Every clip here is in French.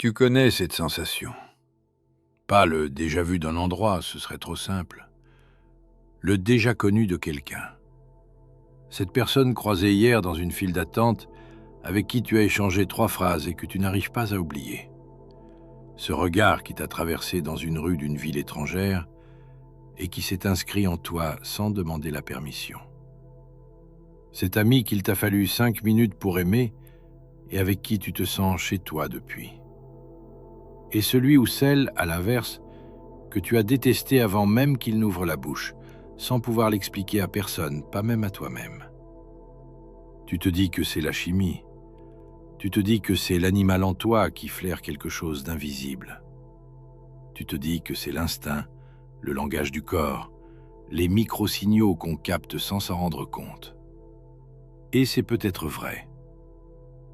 Tu connais cette sensation. Pas le déjà vu d'un endroit, ce serait trop simple. Le déjà connu de quelqu'un. Cette personne croisée hier dans une file d'attente, avec qui tu as échangé 3 phrases et que tu n'arrives pas à oublier. Ce regard qui t'a traversé dans une rue d'une ville étrangère et qui s'est inscrit en toi sans demander la permission. Cet ami qu'il t'a fallu 5 minutes pour aimer et avec qui tu te sens chez toi depuis. Et celui ou celle, à l'inverse, que tu as détesté avant même qu'il n'ouvre la bouche, sans pouvoir l'expliquer à personne, pas même à toi-même. Tu te dis que c'est la chimie. Tu te dis que c'est l'animal en toi qui flaire quelque chose d'invisible. Tu te dis que c'est l'instinct, le langage du corps, les micro-signaux qu'on capte sans s'en rendre compte. Et c'est peut-être vrai.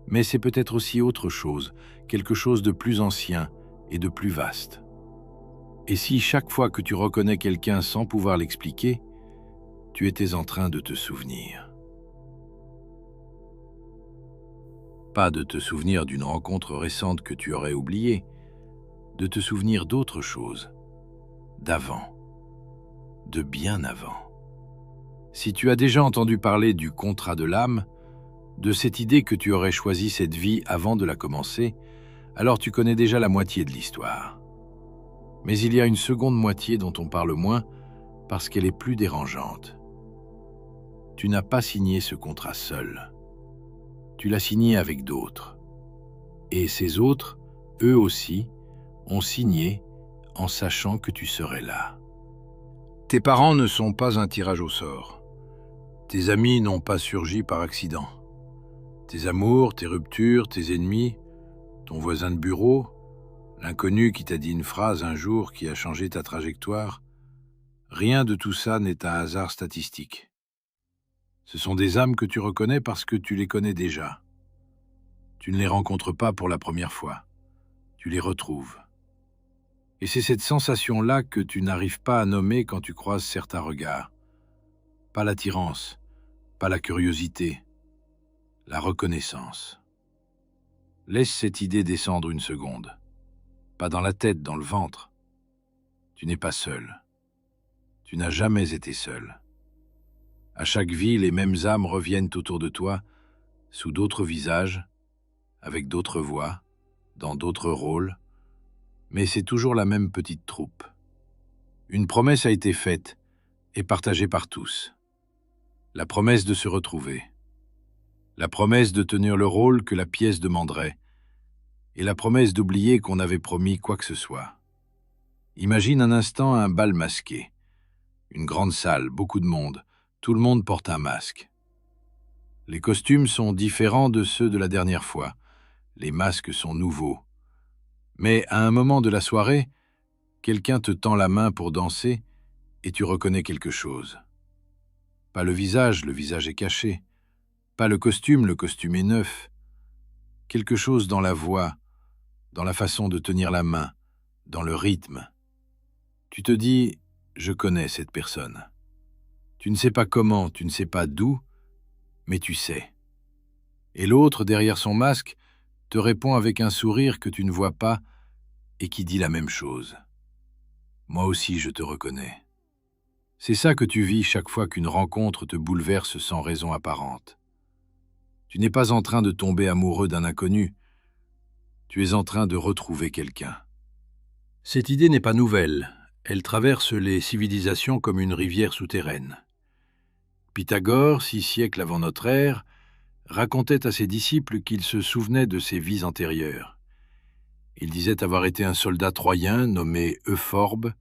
Mais c'est peut-être aussi autre chose, quelque chose de plus ancien et de plus vaste. Et si chaque fois que tu reconnais quelqu'un sans pouvoir l'expliquer, tu étais en train de te souvenir. Pas de te souvenir d'une rencontre récente que tu aurais oubliée, de te souvenir d'autre chose, d'avant, de bien avant. Si tu as déjà entendu parler du contrat de l'âme, de cette idée que tu aurais choisi cette vie avant de la commencer, alors tu connais déjà la moitié de l'histoire. Mais il y a une seconde moitié dont on parle moins parce qu'elle est plus dérangeante. Tu n'as pas signé ce contrat seul. Tu l'as signé avec d'autres. Et ces autres, eux aussi, ont signé en sachant que tu serais là. Tes parents ne sont pas un tirage au sort. Tes amis n'ont pas surgi par accident. Tes amours, tes ruptures, tes ennemis, ton voisin de bureau, l'inconnu qui t'a dit une phrase un jour qui a changé ta trajectoire, rien de tout ça n'est un hasard statistique. Ce sont des âmes que tu reconnais parce que tu les connais déjà. Tu ne les rencontres pas pour la première fois. Tu les retrouves. Et c'est cette sensation-là que tu n'arrives pas à nommer quand tu croises certains regards. Pas l'attirance, pas la curiosité, la reconnaissance. Laisse cette idée descendre une seconde. Pas dans la tête, dans le ventre. Tu n'es pas seul. Tu n'as jamais été seul. À chaque vie, les mêmes âmes reviennent autour de toi, sous d'autres visages, avec d'autres voix, dans d'autres rôles, mais c'est toujours la même petite troupe. Une promesse a été faite et partagée par tous. La promesse de se retrouver. La promesse de tenir le rôle que la pièce demanderait. Et la promesse d'oublier qu'on avait promis quoi que ce soit. Imagine un instant un bal masqué. Une grande salle, beaucoup de monde. Tout le monde porte un masque. Les costumes sont différents de ceux de la dernière fois. Les masques sont nouveaux. Mais à un moment de la soirée, quelqu'un te tend la main pour danser et tu reconnais quelque chose. Pas le visage est caché. Pas le costume est neuf. Quelque chose dans la voix, dans la façon de tenir la main, dans le rythme. Tu te dis, je connais cette personne. Tu ne sais pas comment, tu ne sais pas d'où, mais tu sais. Et l'autre, derrière son masque, te répond avec un sourire que tu ne vois pas et qui dit la même chose. Moi aussi, je te reconnais. C'est ça que tu vis chaque fois qu'une rencontre te bouleverse sans raison apparente. Tu n'es pas en train de tomber amoureux d'un inconnu. Tu es en train de retrouver quelqu'un. Cette idée n'est pas nouvelle. Elle traverse les civilisations comme une rivière souterraine. Pythagore, 6 siècles avant notre ère, racontait à ses disciples qu'il se souvenait de ses vies antérieures. Il disait avoir été un soldat troyen nommé Euphorbe,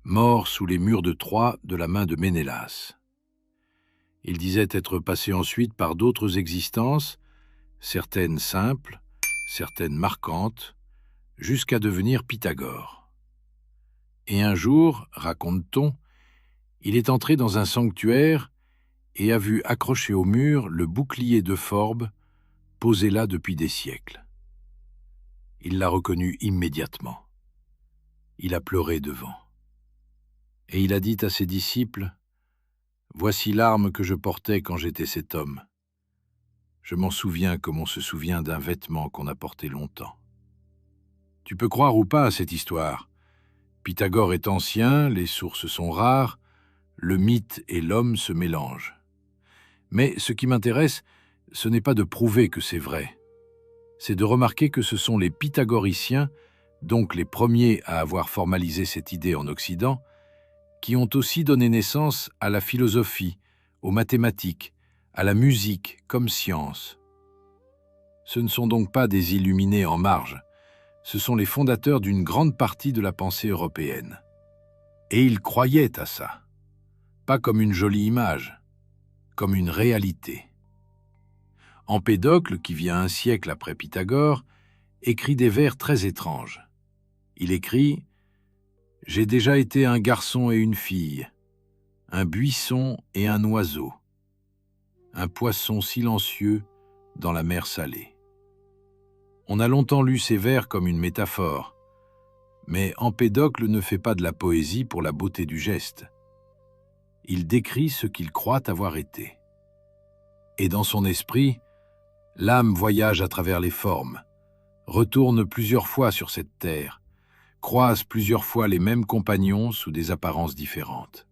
mort sous les murs de Troie de la main de Ménélas. Il disait être passé ensuite par d'autres existences, certaines simples, certaines marquantes, jusqu'à devenir Pythagore. Et un jour, raconte-t-on, il est entré dans un sanctuaire et a vu accroché au mur le bouclier d'Euphorbe, posé là depuis des siècles. Il l'a reconnu immédiatement. Il a pleuré devant. Et il a dit à ses disciples, « Voici l'arme que je portais quand j'étais cet homme. Je m'en souviens comme on se souvient d'un vêtement qu'on a porté longtemps. » Tu peux croire ou pas à cette histoire. Pythagore est ancien, les sources sont rares, le mythe et l'homme se mélangent. Mais ce qui m'intéresse, ce n'est pas de prouver que c'est vrai. C'est de remarquer que ce sont les pythagoriciens, donc les premiers à avoir formalisé cette idée en Occident, qui ont aussi donné naissance à la philosophie, aux mathématiques, à la musique comme science. Ce ne sont donc pas des illuminés en marge, ce sont les fondateurs d'une grande partie de la pensée européenne. Et ils croyaient à ça, pas comme une jolie image, comme une réalité. Empédocle, qui vient un siècle après Pythagore, écrit des vers très étranges. Il écrit « J'ai déjà été un garçon et une fille, un buisson et un oiseau, un poisson silencieux dans la mer salée. » On a longtemps lu ces vers comme une métaphore, mais Empédocle ne fait pas de la poésie pour la beauté du geste. Il décrit ce qu'il croit avoir été. Et dans son esprit, l'âme voyage à travers les formes, retourne plusieurs fois sur cette terre, croise plusieurs fois les mêmes compagnons sous des apparences différentes.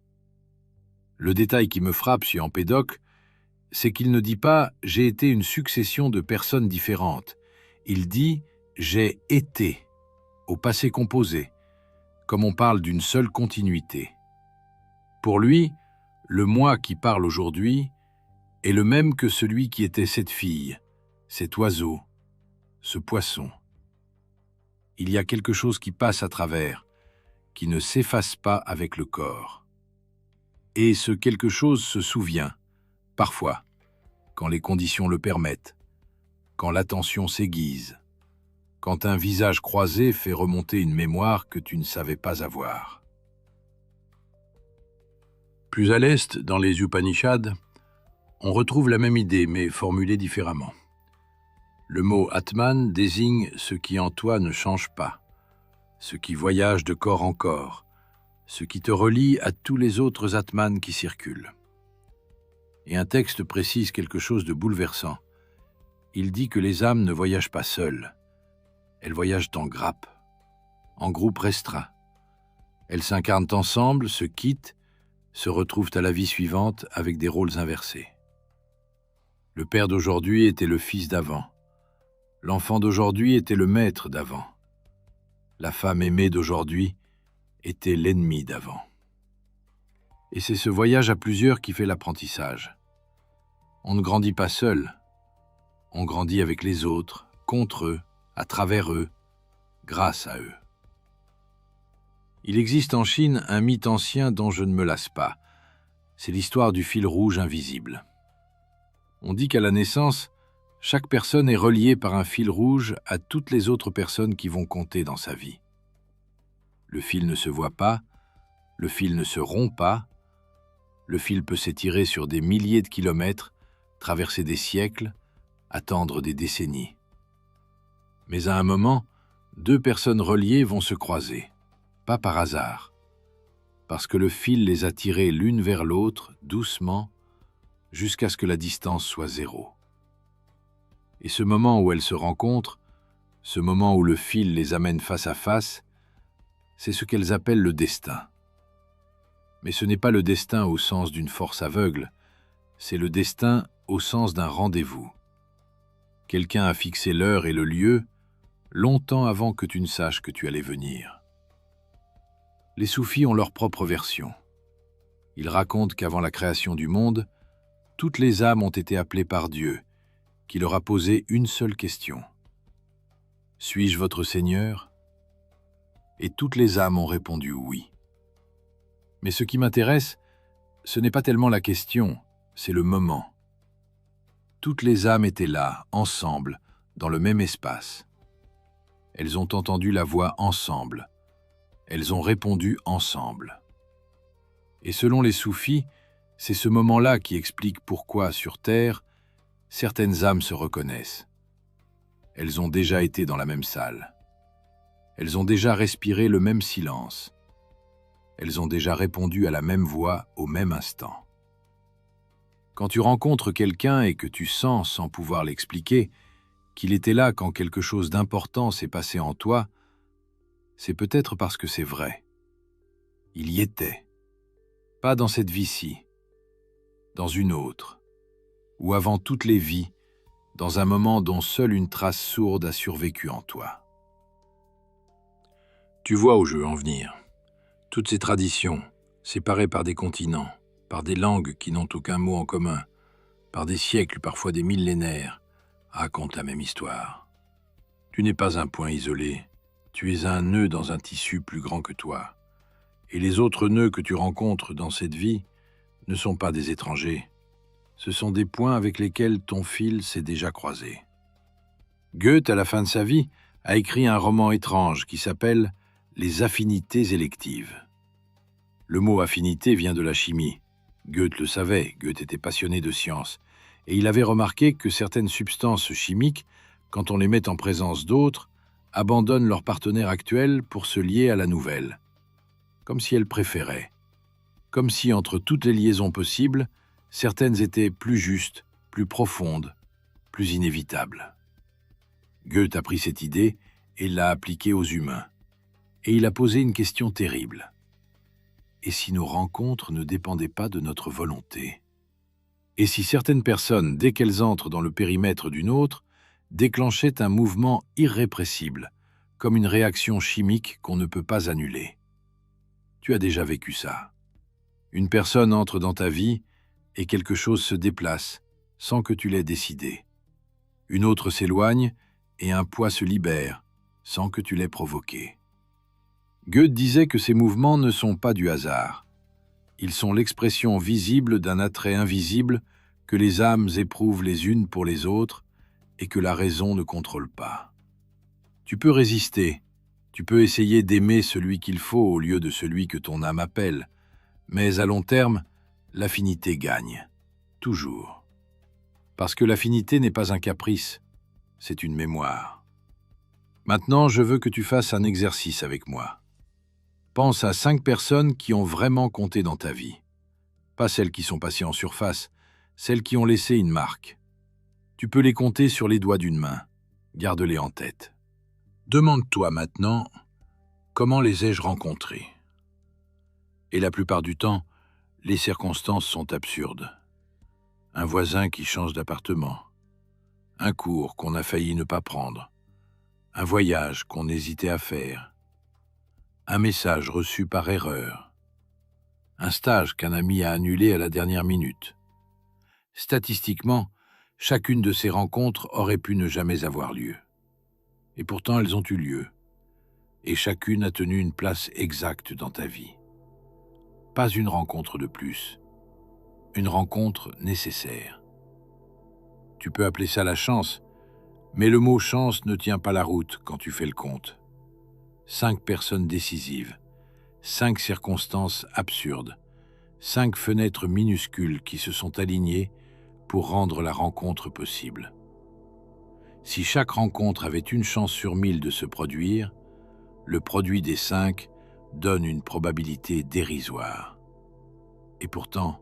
Le détail qui me frappe chez Empédocle, c'est qu'il ne dit pas « j'ai été une succession de personnes différentes ». Il dit « j'ai été » au passé composé, comme on parle d'une seule continuité. Pour lui, le moi qui parle aujourd'hui est le même que celui qui était cette fille, cet oiseau, ce poisson. Il y a quelque chose qui passe à travers, qui ne s'efface pas avec le corps. Et ce quelque chose se souvient, parfois, quand les conditions le permettent, quand l'attention s'aiguise, quand un visage croisé fait remonter une mémoire que tu ne savais pas avoir. Plus à l'est, dans les Upanishads, on retrouve la même idée, mais formulée différemment. Le mot Atman désigne ce qui en toi ne change pas, ce qui voyage de corps en corps, ce qui te relie à tous les autres Atman qui circulent. Et un texte précise quelque chose de bouleversant. Il dit que les âmes ne voyagent pas seules, elles voyagent en grappe, en groupe restreint. Elles s'incarnent ensemble, se quittent, se retrouvent à la vie suivante avec des rôles inversés. Le père d'aujourd'hui était le fils d'avant. L'enfant d'aujourd'hui était le maître d'avant. La femme aimée d'aujourd'hui était l'ennemi d'avant. Et c'est ce voyage à plusieurs qui fait l'apprentissage. On ne grandit pas seul. On grandit avec les autres, contre eux, à travers eux, grâce à eux. Il existe en Chine un mythe ancien dont je ne me lasse pas. C'est l'histoire du fil rouge invisible. On dit qu'à la naissance, chaque personne est reliée par un fil rouge à toutes les autres personnes qui vont compter dans sa vie. Le fil ne se voit pas, le fil ne se rompt pas, le fil peut s'étirer sur des milliers de kilomètres, traverser des siècles, attendre des décennies. Mais à un moment, deux personnes reliées vont se croiser, pas par hasard, parce que le fil les a tirées l'une vers l'autre, doucement, jusqu'à ce que la distance soit zéro. Et ce moment où elles se rencontrent, ce moment où le fil les amène face à face, c'est ce qu'elles appellent le destin. Mais ce n'est pas le destin au sens d'une force aveugle, c'est le destin au sens d'un rendez-vous. Quelqu'un a fixé l'heure et le lieu, longtemps avant que tu ne saches que tu allais venir. Les soufis ont leur propre version. Ils racontent qu'avant la création du monde, toutes les âmes ont été appelées par Dieu, qui leur a posé une seule question. « Suis-je votre Seigneur ?» Et toutes les âmes ont répondu oui. Mais ce qui m'intéresse, ce n'est pas tellement la question, c'est le moment. Toutes les âmes étaient là, ensemble, dans le même espace. Elles ont entendu la voix ensemble. Elles ont répondu ensemble. Et selon les soufis, c'est ce moment-là qui explique pourquoi, sur Terre, certaines âmes se reconnaissent. Elles ont déjà été dans la même salle. Elles ont déjà respiré le même silence. Elles ont déjà répondu à la même voix au même instant. Quand tu rencontres quelqu'un et que tu sens, sans pouvoir l'expliquer, qu'il était là quand quelque chose d'important s'est passé en toi, c'est peut-être parce que c'est vrai. Il y était. Pas dans cette vie-ci, dans une autre, ou avant toutes les vies, dans un moment dont seule une trace sourde a survécu en toi. Tu vois où je veux en venir. Toutes ces traditions, séparées par des continents, par des langues qui n'ont aucun mot en commun, par des siècles, parfois des millénaires, racontent la même histoire. Tu n'es pas un point isolé, tu es un nœud dans un tissu plus grand que toi. Et les autres nœuds que tu rencontres dans cette vie ne sont pas des étrangers. Ce sont des points avec lesquels ton fil s'est déjà croisé. Goethe, à la fin de sa vie, a écrit un roman étrange qui s'appelle « Les affinités électives ». Le mot « affinité » vient de la chimie. Goethe le savait, Goethe était passionné de science, et il avait remarqué que certaines substances chimiques, quand on les met en présence d'autres, abandonnent leur partenaire actuel pour se lier à la nouvelle, comme si elles préféraient, comme si entre toutes les liaisons possibles, certaines étaient plus justes, plus profondes, plus inévitables. Goethe a pris cette idée et l'a appliquée aux humains. Et il a posé une question terrible. Et si nos rencontres ne dépendaient pas de notre volonté? Et si certaines personnes, dès qu'elles entrent dans le périmètre d'une autre, déclenchaient un mouvement irrépressible, comme une réaction chimique qu'on ne peut pas annuler? Tu as déjà vécu ça. Une personne entre dans ta vie et quelque chose se déplace, sans que tu l'aies décidé. Une autre s'éloigne et un poids se libère, sans que tu l'aies provoqué. Goethe disait que ces mouvements ne sont pas du hasard. Ils sont l'expression visible d'un attrait invisible que les âmes éprouvent les unes pour les autres et que la raison ne contrôle pas. Tu peux résister, tu peux essayer d'aimer celui qu'il faut au lieu de celui que ton âme appelle, mais à long terme, l'affinité gagne, toujours. Parce que l'affinité n'est pas un caprice, c'est une mémoire. Maintenant, je veux que tu fasses un exercice avec moi. Pense à 5 personnes qui ont vraiment compté dans ta vie. Pas celles qui sont passées en surface, celles qui ont laissé une marque. Tu peux les compter sur les doigts d'une main. Garde-les en tête. Demande-toi maintenant, comment les ai-je rencontrés? Et la plupart du temps, les circonstances sont absurdes. Un voisin qui change d'appartement. Un cours qu'on a failli ne pas prendre. Un voyage qu'on hésitait à faire. Un message reçu par erreur. Un stage qu'un ami a annulé à la dernière minute. Statistiquement, chacune de ces rencontres aurait pu ne jamais avoir lieu. Et pourtant, elles ont eu lieu. Et chacune a tenu une place exacte dans ta vie. Pas une rencontre de plus. Une rencontre nécessaire. Tu peux appeler ça la chance, mais le mot chance ne tient pas la route quand tu fais le compte. 5 personnes décisives, 5 circonstances absurdes, 5 fenêtres minuscules qui se sont alignées pour rendre la rencontre possible. Si chaque rencontre avait une chance sur 1000 de se produire, le produit des 5 donne une probabilité dérisoire. Et pourtant,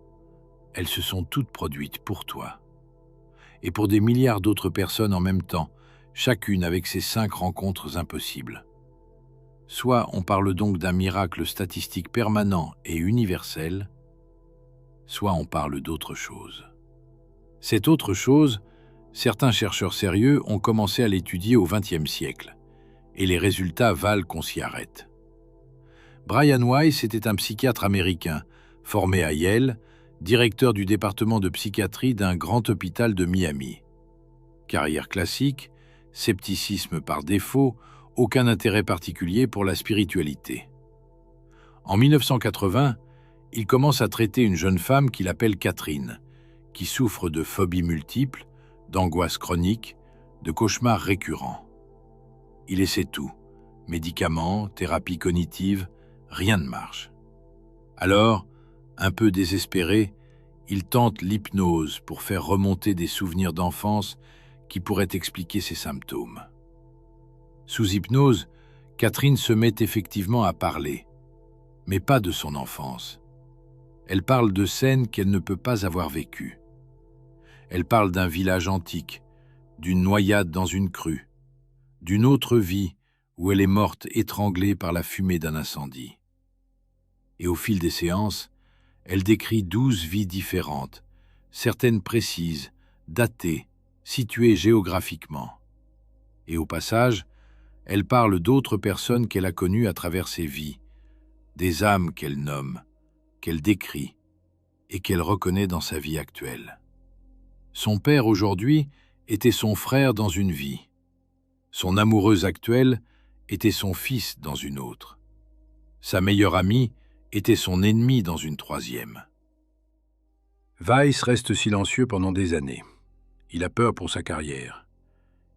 elles se sont toutes produites pour toi. Et pour des milliards d'autres personnes en même temps, chacune avec ses 5 rencontres impossibles. Soit on parle donc d'un miracle statistique permanent et universel, soit on parle d'autre chose. Cette autre chose, certains chercheurs sérieux ont commencé à l'étudier au XXe siècle, et les résultats valent qu'on s'y arrête. Brian Weiss était un psychiatre américain, formé à Yale, directeur du département de psychiatrie d'un grand hôpital de Miami. Carrière classique, scepticisme par défaut, aucun intérêt particulier pour la spiritualité. En 1980, il commence à traiter une jeune femme qu'il appelle Catherine, qui souffre de phobies multiples, d'angoisse chronique, de cauchemars récurrents. Il essaie tout, médicaments, thérapie cognitive, rien ne marche. Alors, un peu désespéré, il tente l'hypnose pour faire remonter des souvenirs d'enfance qui pourraient expliquer ses symptômes. Sous hypnose, Catherine se met effectivement à parler, mais pas de son enfance. Elle parle de scènes qu'elle ne peut pas avoir vécues. Elle parle d'un village antique, d'une noyade dans une crue, d'une autre vie où elle est morte étranglée par la fumée d'un incendie. Et au fil des séances, elle décrit 12 vies différentes, certaines précises, datées, situées géographiquement. Et au passage, elle parle d'autres personnes qu'elle a connues à travers ses vies, des âmes qu'elle nomme, qu'elle décrit et qu'elle reconnaît dans sa vie actuelle. Son père aujourd'hui était son frère dans une vie. Son amoureuse actuelle était son fils dans une autre. Sa meilleure amie était son ennemi dans une troisième. Weiss reste silencieux pendant des années. Il a peur pour sa carrière.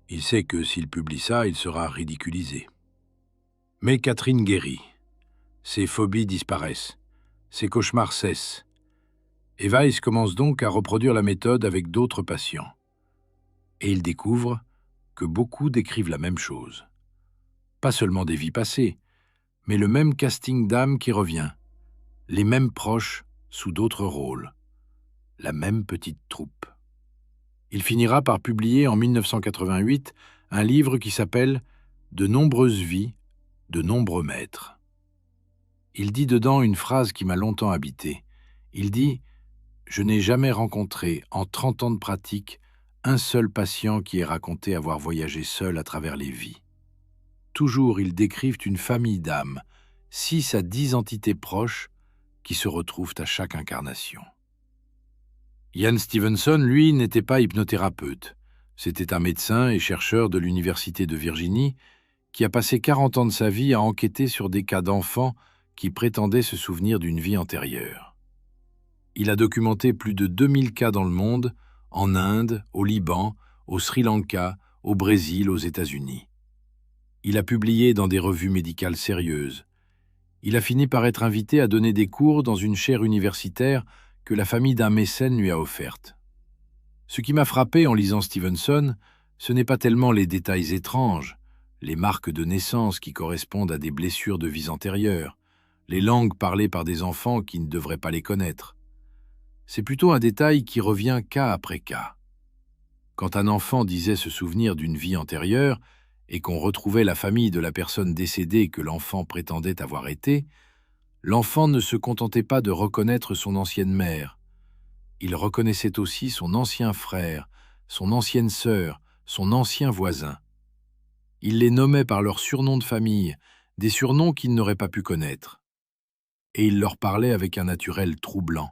Il sait que s'il publie ça, il sera ridiculisé. Mais Catherine guérit. Ses phobies disparaissent. Ses cauchemars cessent. Et Weiss commence donc à reproduire la méthode avec d'autres patients. Et il découvre que beaucoup décrivent la même chose. Pas seulement des vies passées, mais le même casting d'âme qui revient, les mêmes proches sous d'autres rôles, la même petite troupe. Il finira par publier en 1988 un livre qui s'appelle « De nombreuses vies, de nombreux maîtres ». Il dit dedans une phrase qui m'a longtemps habité. Il dit « Je n'ai jamais rencontré, en 30 ans de pratique, un seul patient qui ait raconté avoir voyagé seul à travers les vies. Toujours, ils décrivent une famille d'âmes, 6 à 10 entités proches qui se retrouvent à chaque incarnation. » Ian Stevenson, lui, n'était pas hypnothérapeute. C'était un médecin et chercheur de l'Université de Virginie qui a passé 40 ans de sa vie à enquêter sur des cas d'enfants qui prétendaient se souvenir d'une vie antérieure. Il a documenté plus de 2000 cas dans le monde, en Inde, au Liban, au Sri Lanka, au Brésil, aux États-Unis. Il a publié dans des revues médicales sérieuses. Il a fini par être invité à donner des cours dans une chaire universitaire que la famille d'un mécène lui a offerte. Ce qui m'a frappé en lisant Stevenson, ce n'est pas tellement les détails étranges, les marques de naissance qui correspondent à des blessures de vies antérieures, les langues parlées par des enfants qui ne devraient pas les connaître. C'est plutôt un détail qui revient cas après cas. Quand un enfant disait se souvenir d'une vie antérieure et qu'on retrouvait la famille de la personne décédée que l'enfant prétendait avoir été, l'enfant ne se contentait pas de reconnaître son ancienne mère. Il reconnaissait aussi son ancien frère, son ancienne sœur, son ancien voisin. Il les nommait par leurs surnoms de famille, des surnoms qu'ils n'auraient pas pu connaître. Et il leur parlait avec un naturel troublant,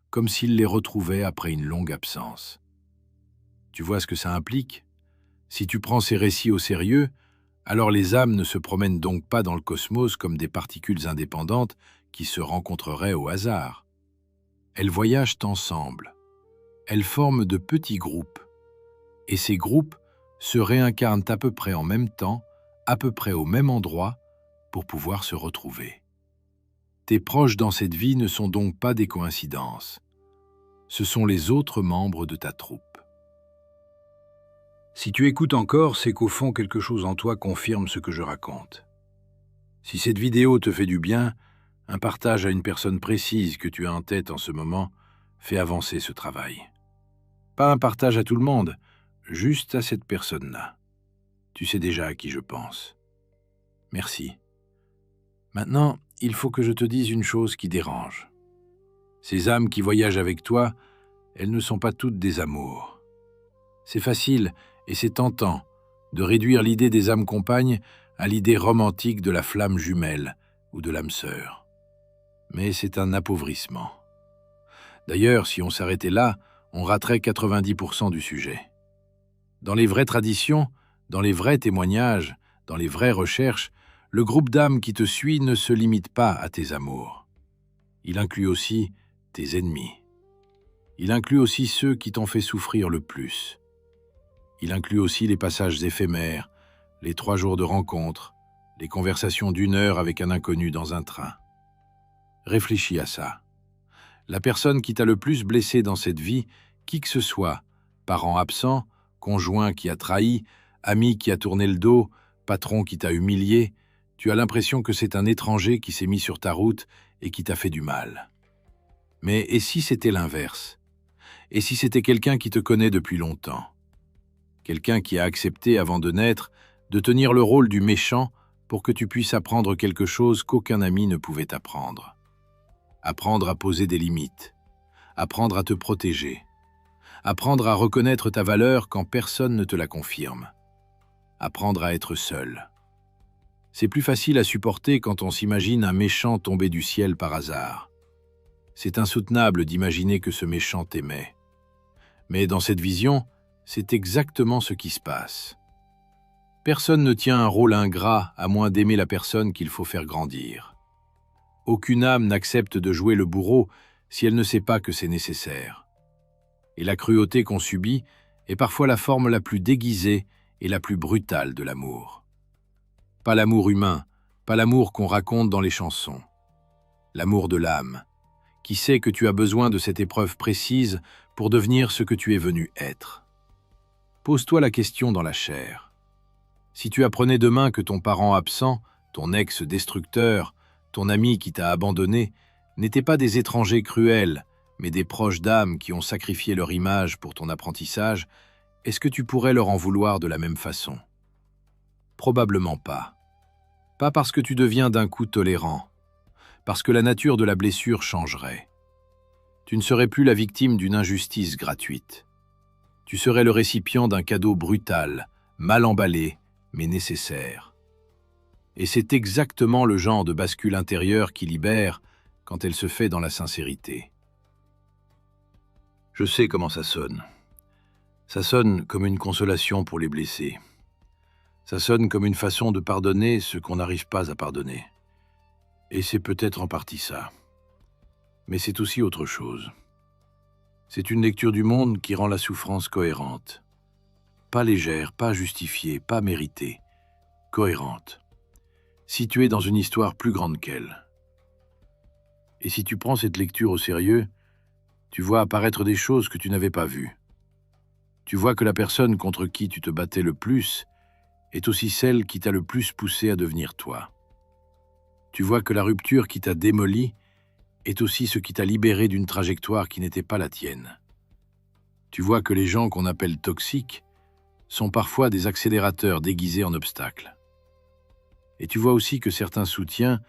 comme s'il les retrouvait après une longue absence. Tu vois ce que ça implique ? Si tu prends ces récits au sérieux, alors les âmes ne se promènent donc pas dans le cosmos comme des particules indépendantes qui se rencontreraient au hasard. Elles voyagent ensemble. Elles forment de petits groupes. Et ces groupes se réincarnent à peu près en même temps, à peu près au même endroit, pour pouvoir se retrouver. Tes proches dans cette vie ne sont donc pas des coïncidences. Ce sont les autres membres de ta troupe. Si tu écoutes encore, c'est qu'au fond, quelque chose en toi confirme ce que je raconte. Si cette vidéo te fait du bien, un partage à une personne précise que tu as en tête en ce moment fait avancer ce travail. Pas un partage à tout le monde, juste à cette personne-là. Tu sais déjà à qui je pense. Merci. Maintenant, il faut que je te dise une chose qui dérange. Ces âmes qui voyagent avec toi, elles ne sont pas toutes des amours. C'est facile et c'est tentant de réduire l'idée des âmes compagnes à l'idée romantique de la flamme jumelle ou de l'âme sœur. Mais c'est un appauvrissement. D'ailleurs, si on s'arrêtait là, on raterait 90% du sujet. Dans les vraies traditions, dans les vrais témoignages, dans les vraies recherches, le groupe d'âmes qui te suit ne se limite pas à tes amours. Il inclut aussi tes ennemis. Il inclut aussi ceux qui t'ont fait souffrir le plus. Il inclut aussi les passages éphémères, les 3 jours de rencontre, les conversations d'1 heure avec un inconnu dans un train. Réfléchis à ça. La personne qui t'a le plus blessé dans cette vie, qui que ce soit, parent absent, conjoint qui a trahi, ami qui a tourné le dos, patron qui t'a humilié, tu as l'impression que c'est un étranger qui s'est mis sur ta route et qui t'a fait du mal. Mais et si c'était l'inverse ? Et si c'était quelqu'un qui te connaît depuis longtemps ? Quelqu'un qui a accepté, avant de naître, de tenir le rôle du méchant pour que tu puisses apprendre quelque chose qu'aucun ami ne pouvait apprendre. Apprendre à poser des limites, apprendre à te protéger, apprendre à reconnaître ta valeur quand personne ne te la confirme, apprendre à être seul. C'est plus facile à supporter quand on s'imagine un méchant tombé du ciel par hasard. C'est insoutenable d'imaginer que ce méchant t'aimait. Mais dans cette vision, c'est exactement ce qui se passe. Personne ne tient un rôle ingrat à moins d'aimer la personne qu'il faut faire grandir. Aucune âme n'accepte de jouer le bourreau si elle ne sait pas que c'est nécessaire. Et la cruauté qu'on subit est parfois la forme la plus déguisée et la plus brutale de l'amour. Pas l'amour humain, pas l'amour qu'on raconte dans les chansons. L'amour de l'âme, qui sait que tu as besoin de cette épreuve précise pour devenir ce que tu es venu être. Pose-toi la question dans la chair. Si tu apprenais demain que ton parent absent, ton ex-destructeur, ton ami qui t'a abandonné, n'étaient pas des étrangers cruels, mais des proches d'âme qui ont sacrifié leur image pour ton apprentissage, est-ce que tu pourrais leur en vouloir de la même façon? Probablement pas. Pas parce que tu deviens d'un coup tolérant, parce que la nature de la blessure changerait. Tu ne serais plus la victime d'une injustice gratuite. Tu serais le récipient d'un cadeau brutal, mal emballé, mais nécessaire. Et c'est exactement le genre de bascule intérieure qui libère quand elle se fait dans la sincérité. Je sais comment ça sonne. Ça sonne comme une consolation pour les blessés. Ça sonne comme une façon de pardonner ce qu'on n'arrive pas à pardonner. Et c'est peut-être en partie ça. Mais c'est aussi autre chose. C'est une lecture du monde qui rend la souffrance cohérente. Pas légère, pas justifiée, pas méritée. Cohérente. Située dans une histoire plus grande qu'elle. Et si tu prends cette lecture au sérieux, tu vois apparaître des choses que tu n'avais pas vues. Tu vois que la personne contre qui tu te battais le plus est aussi celle qui t'a le plus poussé à devenir toi. Tu vois que la rupture qui t'a démoli est aussi ce qui t'a libéré d'une trajectoire qui n'était pas la tienne. Tu vois que les gens qu'on appelle toxiques sont parfois des accélérateurs déguisés en obstacles. Et tu vois aussi que certains soutiens,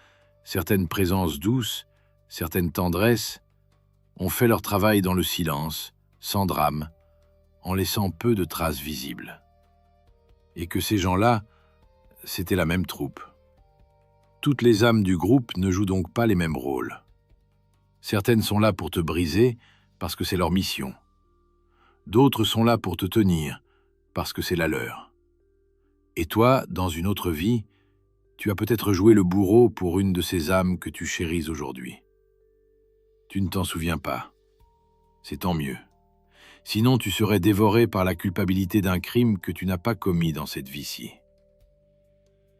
certaines présences douces, certaines tendresses ont fait leur travail dans le silence, sans drame, en laissant peu de traces visibles. Et que ces gens-là, c'était la même troupe. Toutes les âmes du groupe ne jouent donc pas les mêmes rôles. Certaines sont là pour te briser, parce que c'est leur mission. D'autres sont là pour te tenir, parce que c'est la leur. Et toi, dans une autre vie, tu as peut-être joué le bourreau pour une de ces âmes que tu chéris aujourd'hui. Tu ne t'en souviens pas. C'est tant mieux. Sinon, tu serais dévoré par la culpabilité d'un crime que tu n'as pas commis dans cette vie-ci.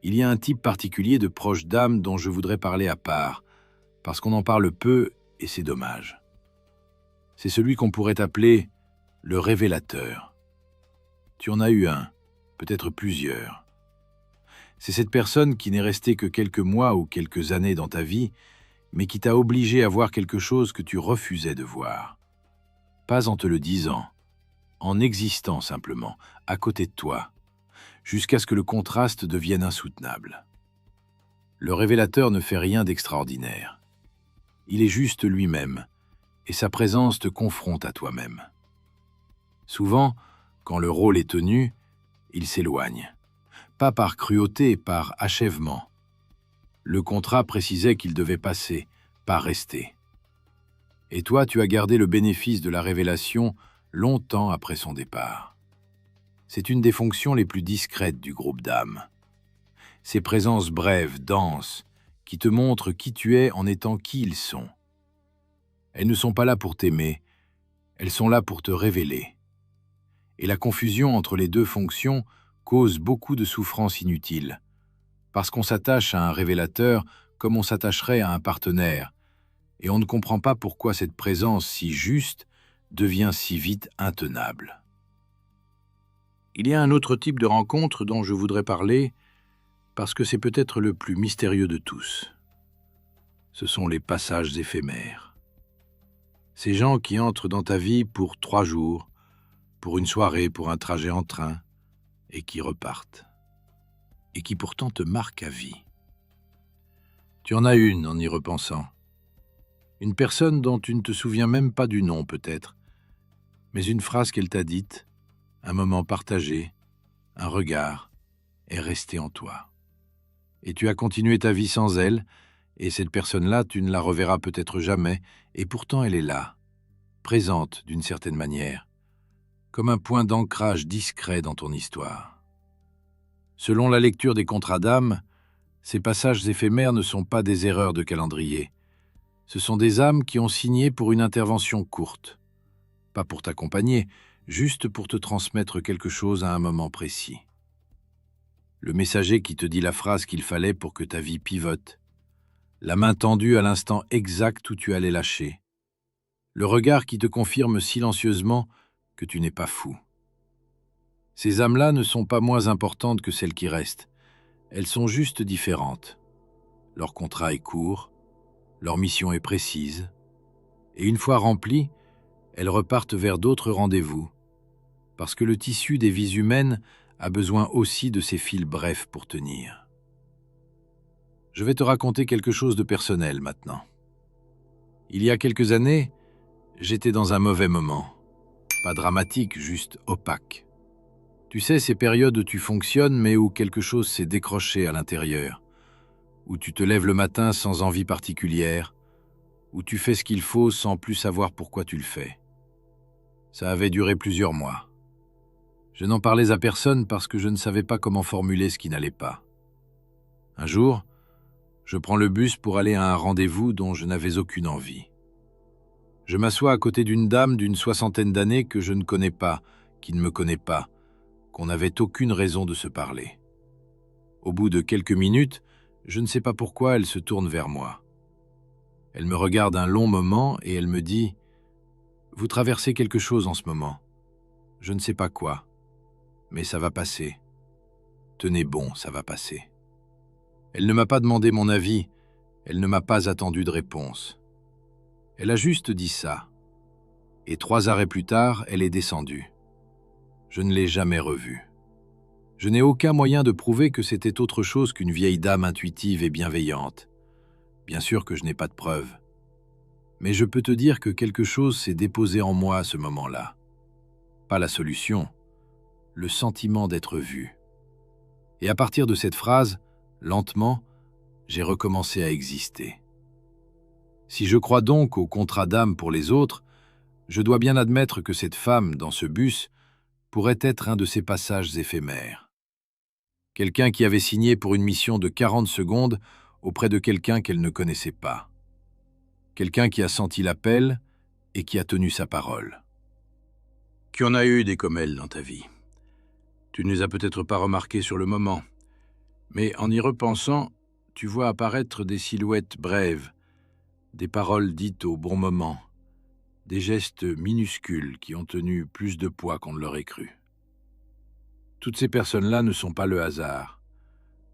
Il y a un type particulier de proche d'âme dont je voudrais parler à part, parce qu'on en parle peu et c'est dommage. C'est celui qu'on pourrait appeler le révélateur. Tu en as eu un, peut-être plusieurs. C'est cette personne qui n'est restée que quelques mois ou quelques années dans ta vie, mais qui t'a obligé à voir quelque chose que tu refusais de voir. Pas en te le disant, en existant simplement, à côté de toi, jusqu'à ce que le contraste devienne insoutenable. Le révélateur ne fait rien d'extraordinaire. Il est juste lui-même, et sa présence te confronte à toi-même. Souvent, quand le rôle est tenu, il s'éloigne. Pas par cruauté, par achèvement. Le contrat précisait qu'il devait passer, pas rester. Et toi, tu as gardé le bénéfice de la révélation longtemps après son départ. C'est une des fonctions les plus discrètes du groupe d'âmes. Ces présences brèves, denses, qui te montrent qui tu es en étant qui ils sont. Elles ne sont pas là pour t'aimer, elles sont là pour te révéler. Et la confusion entre les deux fonctions cause beaucoup de souffrances inutiles, parce qu'on s'attache à un révélateur comme on s'attacherait à un partenaire, et on ne comprend pas pourquoi cette présence si juste devient si vite intenable. Il y a un autre type de rencontre dont je voudrais parler, parce que c'est peut-être le plus mystérieux de tous. Ce sont les passages éphémères. Ces gens qui entrent dans ta vie pour 3 jours, pour une soirée, pour un trajet en train, et qui repartent. et qui pourtant te marque à vie. Tu en as une en y repensant. Une personne dont tu ne te souviens même pas du nom peut-être, mais une phrase qu'elle t'a dite, un moment partagé, un regard, est resté en toi. Et tu as continué ta vie sans elle, et cette personne-là, tu ne la reverras peut-être jamais, et pourtant elle est là, présente d'une certaine manière, comme un point d'ancrage discret dans ton histoire. Selon la lecture des contrats d'âme, ces passages éphémères ne sont pas des erreurs de calendrier. Ce sont des âmes qui ont signé pour une intervention courte. Pas pour t'accompagner, juste pour te transmettre quelque chose à un moment précis. Le messager qui te dit la phrase qu'il fallait pour que ta vie pivote. La main tendue à l'instant exact où tu allais lâcher. Le regard qui te confirme silencieusement que tu n'es pas fou. Ces âmes-là ne sont pas moins importantes que celles qui restent. Elles sont juste différentes. Leur contrat est court, leur mission est précise, et une fois remplie, elles repartent vers d'autres rendez-vous, parce que le tissu des vies humaines a besoin aussi de ces fils brefs pour tenir. Je vais te raconter quelque chose de personnel maintenant. Il y a quelques années, j'étais dans un mauvais moment. Pas dramatique, juste opaque. Tu sais, ces périodes où tu fonctionnes, mais où quelque chose s'est décroché à l'intérieur, où tu te lèves le matin sans envie particulière, où tu fais ce qu'il faut sans plus savoir pourquoi tu le fais. Ça avait duré plusieurs mois. Je n'en parlais à personne parce que je ne savais pas comment formuler ce qui n'allait pas. Un jour, je prends le bus pour aller à un rendez-vous dont je n'avais aucune envie. Je m'assois à côté d'une dame d'une 60aine d'années que je ne connais pas, qui ne me connaît pas, qu'on n'avait aucune raison de se parler. Au bout de quelques minutes, je ne sais pas pourquoi elle se tourne vers moi. Elle me regarde un long moment et elle me dit « Vous traversez quelque chose en ce moment. Je ne sais pas quoi, mais ça va passer. Tenez bon, ça va passer. » Elle ne m'a pas demandé mon avis, elle ne m'a pas attendu de réponse. Elle a juste dit ça. Et 3 arrêts plus tard, elle est descendue. Je ne l'ai jamais revue. Je n'ai aucun moyen de prouver que c'était autre chose qu'une vieille dame intuitive et bienveillante. Bien sûr que je n'ai pas de preuves. Mais je peux te dire que quelque chose s'est déposé en moi à ce moment-là. Pas la solution, le sentiment d'être vu. Et à partir de cette phrase, lentement, j'ai recommencé à exister. Si je crois donc au contrat d'âme pour les autres, je dois bien admettre que cette femme, dans ce bus, pourrait être un de ces passages éphémères. Quelqu'un qui avait signé pour une mission de 40 secondes auprès de quelqu'un qu'elle ne connaissait pas. Quelqu'un qui a senti l'appel et qui a tenu sa parole. Tu en as eu des comme elle dans ta vie. Tu ne les as peut-être pas remarquées sur le moment, mais en y repensant, tu vois apparaître des silhouettes brèves, des paroles dites au bon moment, des gestes minuscules qui ont tenu plus de poids qu'on ne l'aurait cru. Toutes ces personnes-là ne sont pas le hasard.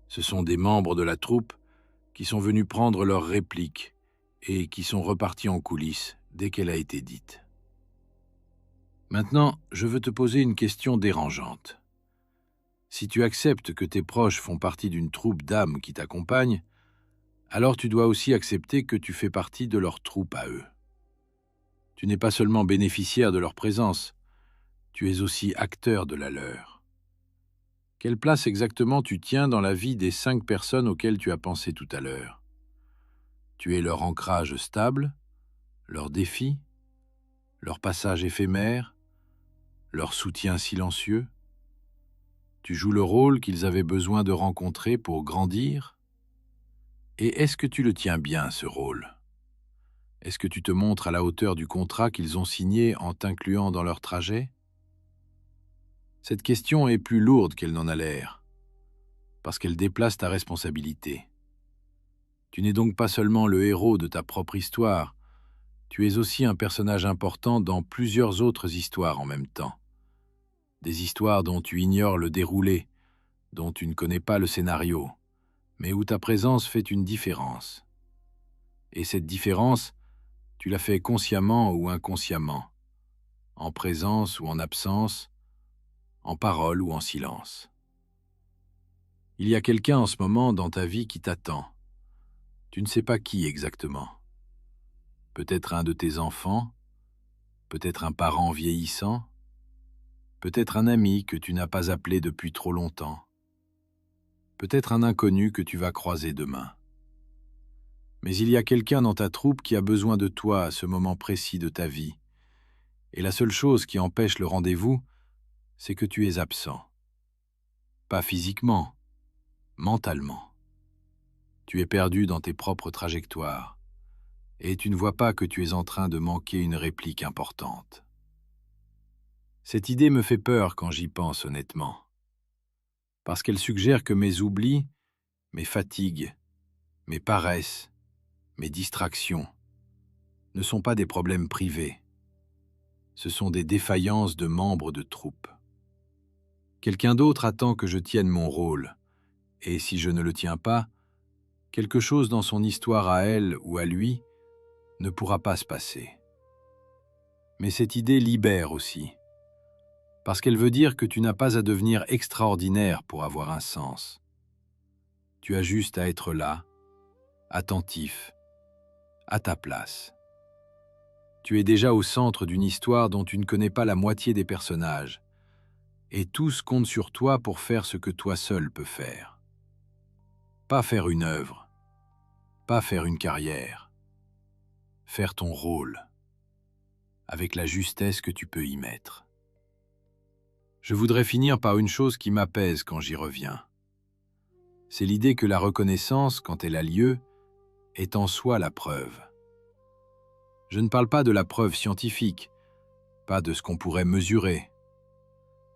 Ce sont des membres de la troupe qui sont venus prendre leur réplique et qui sont repartis en coulisses dès qu'elle a été dite. Maintenant, je veux te poser une question dérangeante. Si tu acceptes que tes proches font partie d'une troupe d'âmes qui t'accompagnent, alors tu dois aussi accepter que tu fais partie de leur troupe à eux. Tu n'es pas seulement bénéficiaire de leur présence, tu es aussi acteur de la leur. Quelle place exactement tu tiens dans la vie des 5 personnes auxquelles tu as pensé tout à l'heure? Tu es leur ancrage stable, leur défi, leur passage éphémère, leur soutien silencieux? Tu joues le rôle qu'ils avaient besoin de rencontrer pour grandir? Et est-ce que tu le tiens bien, ce rôle? Est-ce que tu te montres à la hauteur du contrat qu'ils ont signé en t'incluant dans leur trajet? Cette question est plus lourde qu'elle n'en a l'air, parce qu'elle déplace ta responsabilité. Tu n'es donc pas seulement le héros de ta propre histoire, tu es aussi un personnage important dans plusieurs autres histoires en même temps. Des histoires dont tu ignores le déroulé, dont tu ne connais pas le scénario, mais où ta présence fait une différence. Et cette différence, tu la fais consciemment ou inconsciemment, en présence ou en absence, en parole ou en silence. Il y a quelqu'un en ce moment dans ta vie qui t'attend. Tu ne sais pas qui exactement. Peut-être un de tes enfants, peut-être un parent vieillissant, peut-être un ami que tu n'as pas appelé depuis trop longtemps, peut-être un inconnu que tu vas croiser demain. Mais il y a quelqu'un dans ta troupe qui a besoin de toi à ce moment précis de ta vie, et la seule chose qui empêche le rendez-vous, c'est que tu es absent. Pas physiquement, mentalement. Tu es perdu dans tes propres trajectoires, et tu ne vois pas que tu es en train de manquer une réplique importante. Cette idée me fait peur quand j'y pense honnêtement, parce qu'elle suggère que mes oublis, mes fatigues, mes paresses, mes distractions ne sont pas des problèmes privés. Ce sont des défaillances de membres de troupe. Quelqu'un d'autre attend que je tienne mon rôle, et si je ne le tiens pas, quelque chose dans son histoire à elle ou à lui ne pourra pas se passer. Mais cette idée libère aussi, parce qu'elle veut dire que tu n'as pas à devenir extraordinaire pour avoir un sens. Tu as juste à être là, attentif, à ta place. Tu es déjà au centre d'une histoire dont tu ne connais pas la moitié des personnages, et tous comptent sur toi pour faire ce que toi seul peux faire. Pas faire une œuvre, pas faire une carrière, faire ton rôle, avec la justesse que tu peux y mettre. Je voudrais finir par une chose qui m'apaise quand j'y reviens. C'est l'idée que la reconnaissance, quand elle a lieu, est en soi la preuve. Je ne parle pas de la preuve scientifique, pas de ce qu'on pourrait mesurer.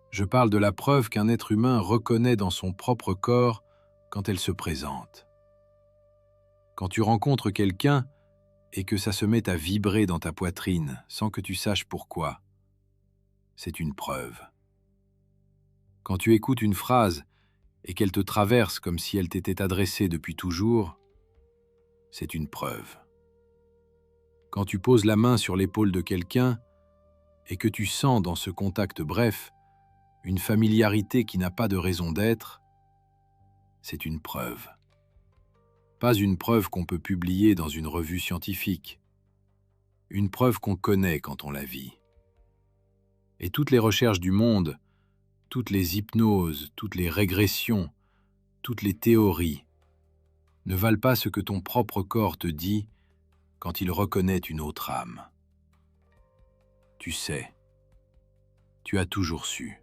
Je parle de la preuve qu'un être humain reconnaît dans son propre corps quand elle se présente. Quand tu rencontres quelqu'un et que ça se met à vibrer dans ta poitrine sans que tu saches pourquoi, c'est une preuve. Quand tu écoutes une phrase et qu'elle te traverse comme si elle t'était adressée depuis toujours, c'est une preuve. Quand tu poses la main sur l'épaule de quelqu'un et que tu sens dans ce contact bref une familiarité qui n'a pas de raison d'être, c'est une preuve. Pas une preuve qu'on peut publier dans une revue scientifique. Une preuve qu'on connaît quand on la vit. Et toutes les recherches du monde, toutes les hypnoses, toutes les régressions, toutes les théories ne valent pas ce que ton propre corps te dit quand il reconnaît une autre âme. Tu sais. Tu as toujours su.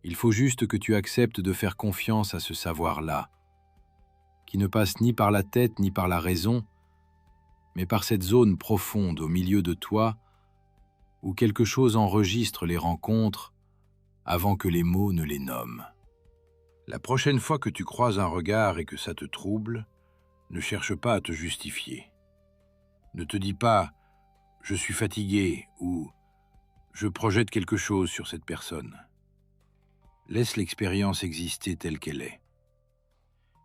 Il faut juste que tu acceptes de faire confiance à ce savoir-là, qui ne passe ni par la tête ni par la raison, mais par cette zone profonde au milieu de toi où quelque chose enregistre les rencontres avant que les mots ne les nomment. La prochaine fois que tu croises un regard et que ça te trouble, ne cherche pas à te justifier. Ne te dis pas « je suis fatigué » ou « je projette quelque chose sur cette personne ». Laisse l'expérience exister telle qu'elle est.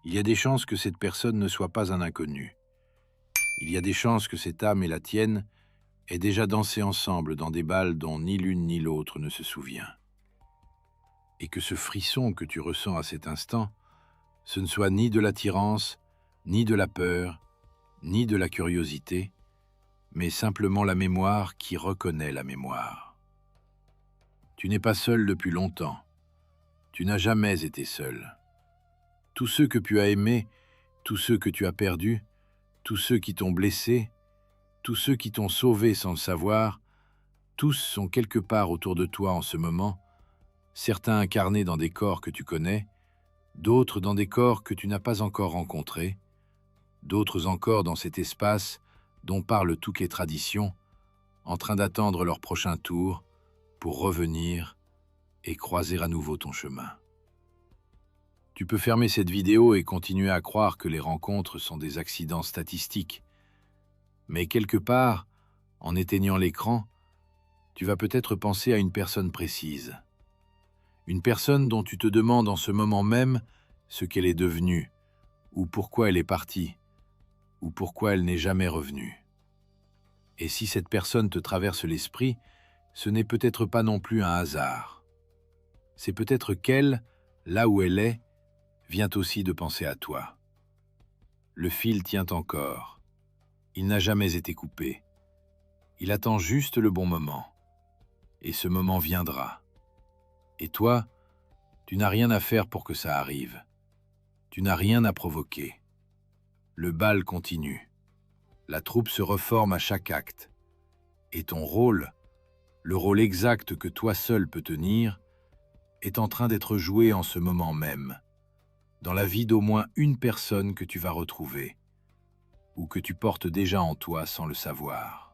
Il y a des chances que cette personne ne soit pas un inconnu. Il y a des chances que cette âme et la tienne aient déjà dansé ensemble dans des bals dont ni l'une ni l'autre ne se souvient. Et que ce frisson que tu ressens à cet instant, ce ne soit ni de l'attirance, ni de la peur, ni de la curiosité, mais simplement la mémoire qui reconnaît la mémoire. Tu n'es pas seul depuis longtemps. Tu n'as jamais été seul. Tous ceux que tu as aimés, tous ceux que tu as perdus, tous ceux qui t'ont blessé, tous ceux qui t'ont sauvé sans le savoir, tous sont quelque part autour de toi en ce moment, certains incarnés dans des corps que tu connais, d'autres dans des corps que tu n'as pas encore rencontrés, d'autres encore dans cet espace dont parlent toutes les traditions, en train d'attendre leur prochain tour pour revenir et croiser à nouveau ton chemin. Tu peux fermer cette vidéo et continuer à croire que les rencontres sont des accidents statistiques. Mais quelque part, en éteignant l'écran, tu vas peut-être penser à une personne précise. Une personne dont tu te demandes en ce moment même ce qu'elle est devenue, ou pourquoi elle est partie, ou pourquoi elle n'est jamais revenue. Et si cette personne te traverse l'esprit, ce n'est peut-être pas non plus un hasard. C'est peut-être qu'elle, là où elle est, vient aussi de penser à toi. Le fil tient encore. Il n'a jamais été coupé. Il attend juste le bon moment. Et ce moment viendra. Et toi, tu n'as rien à faire pour que ça arrive. Tu n'as rien à provoquer. Le bal continue. La troupe se reforme à chaque acte. Et ton rôle, le rôle exact que toi seul peux tenir, est en train d'être joué en ce moment même, dans la vie d'au moins une personne que tu vas retrouver, ou que tu portes déjà en toi sans le savoir.